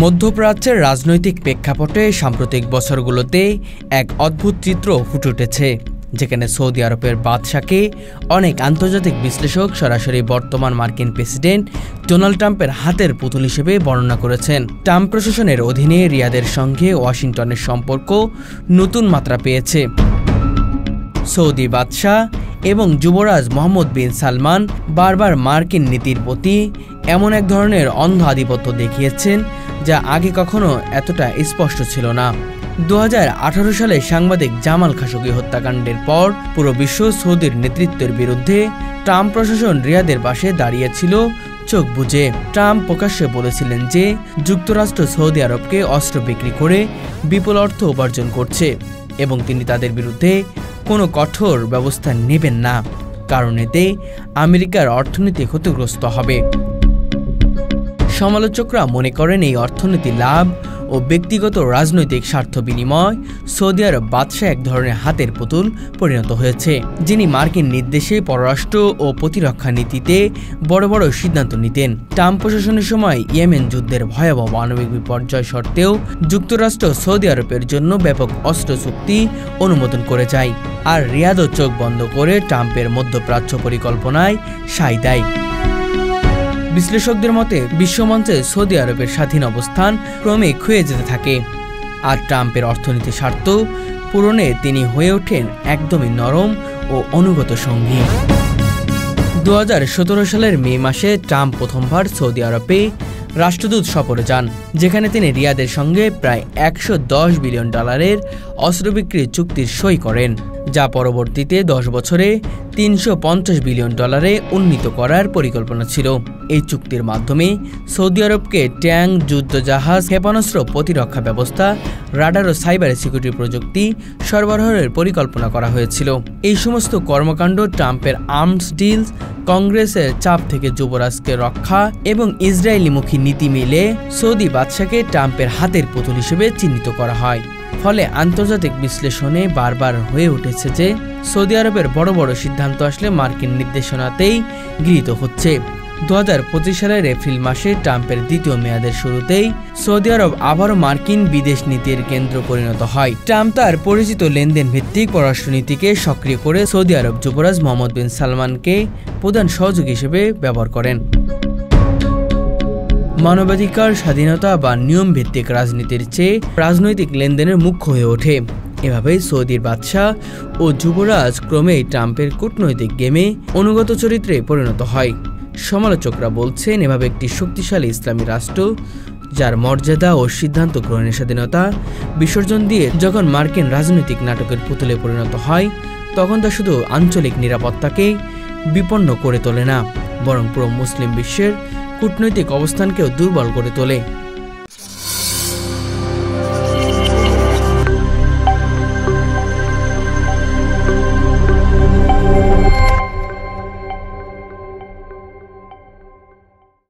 মধ্যপ্রাচ্যের রাজনৈতিক প্রেক্ষাপটে সাম্প্রতিক বছরগুলোতে এক অদ্ভুত চিত্র ফুটে উঠেছে, যেখানে সৌদি আরবের বাদশাকে অনেক আন্তর্জাতিক বিশ্লেষক সরাসরি বর্তমান মার্কিন প্রেসিডেন্ট ডোনাল্ড ট্রাম্পের হাতের পুতুল হিসেবে বর্ণনা করেছেন। ট্রাম্প প্রশাসনের অধীনে রিয়াদের সঙ্গে ওয়াশিংটনের সম্পর্ক নতুন মাত্রা পেয়েছে। সৌদি বাদশাহ এবং যুবরাজ মোহাম্মদ বিন সালমান বারবার মার্কিন নীতির প্রতি এমন এক ধরনের অন্ধ আধিপত্য দেখিয়েছেন যা আগে কখনো এতটা স্পষ্ট ছিল না। 2018 সালে সাংবাদিক জামাল খাশোগি হত্যাকাণ্ডের পর পুরো বিশ্ব সৌদির নেতৃত্বের বিরুদ্ধে ট্রাম্প প্রশাসন রিয়াদের পাশে দাঁড়িয়েছিল চোখ বুজে। ট্রাম্প প্রকাশ্যে বলেছিলেন যে যুক্তরাষ্ট্র সৌদি আরবকে অস্ত্র বিক্রি করে বিপুল অর্থ উপার্জন করছে এবং তিনি তাদের বিরুদ্ধে কোনো কঠোর ব্যবস্থা নেবেন না, কারণ এতে আমেরিকার অর্থনীতি ক্ষতিগ্রস্ত হবে। সমালোচকরা মনে করেন এই অর্থনীতি লাভ ও ব্যক্তিগত রাজনৈতিক স্বার্থ বিনিময় সৌদি আরব বাদশাহ এক ধরনের হাতের পুতুল পরিণত হয়েছে, যিনি মার্কিন নির্দেশে পররাষ্ট্র ও প্রতিরক্ষা নীতিতে বড় বড় সিদ্ধান্ত নিতেন। ট্রাম্প প্রশাসনের সময় ইয়েমেন যুদ্ধের ভয়াবহ মানবিক বিপর্যয় সত্ত্বেও যুক্তরাষ্ট্র সৌদি আরবের জন্য ব্যাপক অস্ত্র চুক্তি অনুমোদন করে যায়, আর রিয়াদও চোখ বন্ধ করে ট্রাম্পের মধ্যপ্রাচ্য পরিকল্পনায় সায় দেয়। বিশ্লেষকদের মতে বিশ্বমঞ্চে সৌদি আরবের স্বাধীন অবস্থান ক্রমে ক্ষয়ে যেতে থাকে, আর ট্রাম্পের অর্থনীতি স্বার্থ পূরণে তিনি হয়ে ওঠেন একদমই নরম ও অনুগত সঙ্গী। 2017 সালের মে মাসে ট্রাম্প প্রথমবার সৌদি আরবে রাষ্ট্রদূত সফরে যান, যেখানে তিনি রিয়াদের সঙ্গে প্রায় $110 বিলিয়ন অস্ত্র বিক্রির চুক্তির সই করেন, যা পরবর্তীতে 10 বছরে $350 বিলিয়ন উন্নীত করার পরিকল্পনা ছিল। এই চুক্তির মাধ্যমে সৌদি আরবকে ট্যাঙ্ক, যুদ্ধজাহাজ, ক্ষেপণাস্ত্র প্রতিরক্ষা ব্যবস্থা, রাডার ও সাইবার সিকিউরিটি প্রযুক্তি সরবরাহের পরিকল্পনা করা হয়েছিল। এই সমস্ত কর্মকাণ্ড ট্রাম্পের আর্মস ডিলস, কংগ্রেসের চাপ থেকে যুবরাজকে রক্ষা এবং ইসরায়েলিমুখী নীতি মিলে সৌদি বাদশাকে ট্রাম্পের হাতের পুতুল হিসেবে চিহ্নিত করা হয়। ফলে আন্তর্জাতিক বিশ্লেষণে বারবার হয়ে উঠেছে যে সৌদি আরবের বড় বড় সিদ্ধান্ত আসলে মার্কিন নির্দেশনাতেই গৃহীত হচ্ছে। 2025 সালের এপ্রিল মাসে ট্রাম্পের দ্বিতীয় মেয়াদের শুরুতেই সৌদি আরব আবারও মার্কিন বিদেশ নীতির কেন্দ্র পরিণত হয়। ট্রাম্প তার পরিচিত লেনদেন ভিত্তিক পররাষ্ট্রনীতিকে সক্রিয় করে সৌদি আরব যুবরাজ মোহাম্মদ বিন সালমানকে প্রধান সহযোগী হিসেবে ব্যবহার করেন। মানবাধিকার, স্বাধীনতা বা নিয়ম ভিত্তিক রাজনীতির চেয়ে রাজনৈতিক লেনদেনের মুখ্য হয়ে ওঠে। এভাবেই সৌদির বাদশাহ ও যুবরাজ ক্রমেই ট্রাম্পের কূটনৈতিক গেমে অনুগত চরিত্রে পরিণত হয়। সমালোচকরা বলছেন, এভাবে একটি শক্তিশালী ইসলামী রাষ্ট্র যার মর্যাদা ও সিদ্ধান্ত গ্রহণের স্বাধীনতা বিসর্জন দিয়ে যখন মার্কিন রাজনৈতিক নাটকের পুতুলে পরিণত হয়, তখন তা শুধু আঞ্চলিক নিরাপত্তাকে বিপন্ন করে তোলে না, বরং পুরো মুসলিম বিশ্বের কূটনৈতিক অবস্থানকেও দুর্বল করে তোলে।